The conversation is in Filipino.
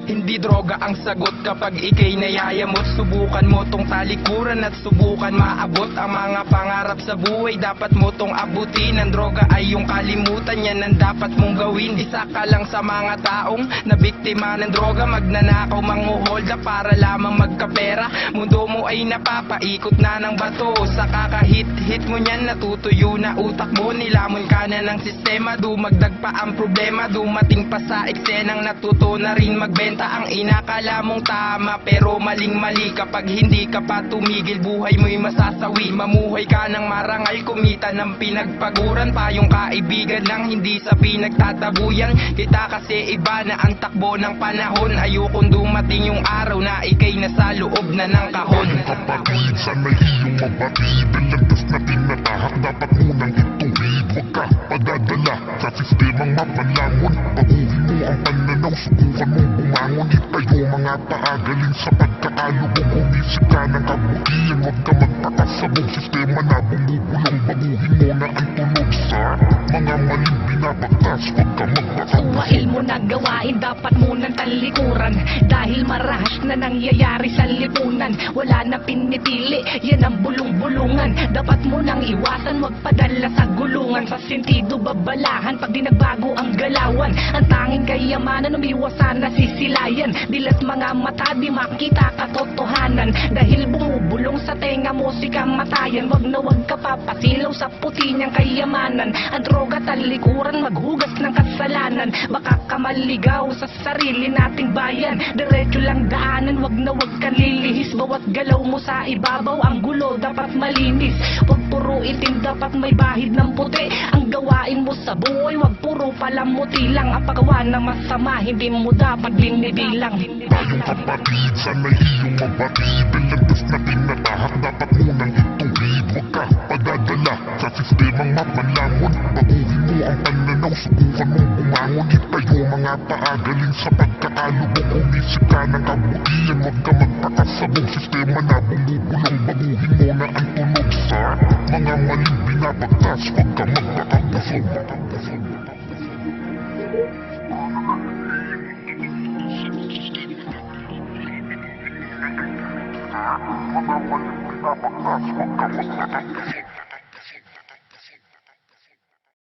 Hindi droga ang sagot kapag ikay nayayamot. Subukan mo tong talikuran at subukan maabot ang mga pangarap sa buhay. Dapat mo tong abutin. Ang droga ay yung kalimutan, yan ang dapat mong gawin. Isa ka lang sa mga taong na biktima ng droga, magnanakaw, manghuholda para lamang magkapera. Mundo mo ay napapaikot na ng bato. Sa kakahit-hit mo niyan, natutuyo na utak mo. Nilamon ka na ng sistema, dumagdag pa ang problema. Dumating pa sa eksenang natuto na rin magbenta. Ang inakala mong tama pero maling-mali. Kapag hindi ka pa tumigil, buhay mo'y masasawi. Mamuhay ka ng marangal, kumita ng pinagpaguran. Payong kaibigan lang, hindi sa pinagtatabuyan. Kita kasi iba na ang takbo ng panahon. Ayokong dumating yung araw na ikay nasa loob na ng kahon. Kapatid, sana'y iyong mabatid. Ang landas na tinatahak, dapat munang ituwid. Huwag ka padadala sa sistemang mapanlamon. Baguhin mo ang pananaw, subukan mong bumangon. Itayo mga paagaling sa pagkakalubog. Humisip ka ng kabutihan, huwag ka magpakasabog. Sistema na bumubulong, baguhin mo na ang tunog sa mga maling binabagtas. Huwag ka magpakabusog. Uwail mo na gawain, dapat munang talikuran. Dahil marahas na nangyayari sa lipunan. Wala na pinipili, yan ang bulong-bulungan. Dapat mo nang iwasan, wag padala sa gulungan. Sa sentido babalahan, pag di nagbago ang galawan. Ang tanging kayamanan, umiwasan na sisilayan. Dilat mga mata, di makita katotohanan. Dahil bumubulong sa tenga mo si kamatayan. Wag na wag ka papasilaw sa puti niyang kayamanan. Ang droga talikuran, maghugas ng kasalanan. Baka ka maligaw sa sarili nating bayan. Diretso lang daanan, wag na wag ka lilihis. Bawat galaw mo sa ibabaw, ang gulo dapat malinis. Wag puro itim, dapat may bahid ng puti. Ang gawain mo sa buhay, wag puro palamuti lang. Ang paggawa na masama, hindi mo dapat binibilang. Tayong kapatid, sana'y iyong mabatid. Ang landas na tinatahak, dapat munang ituwid. Huwag ka padadala sa sistemang mapanlamon. Baguhin mo ang pananaw, subukan mong bumangon. Itayo mga paagaling sa pagkakalubog. Humisip ka ng kabutihan, huwag ka magpakasabog. Sistema na bumubulong, baguhin mo na ang tunog sa mga maling binabagtas. Huwag ka magpakabusog. Mga maling binabagtas, huwag ka magpakabusog.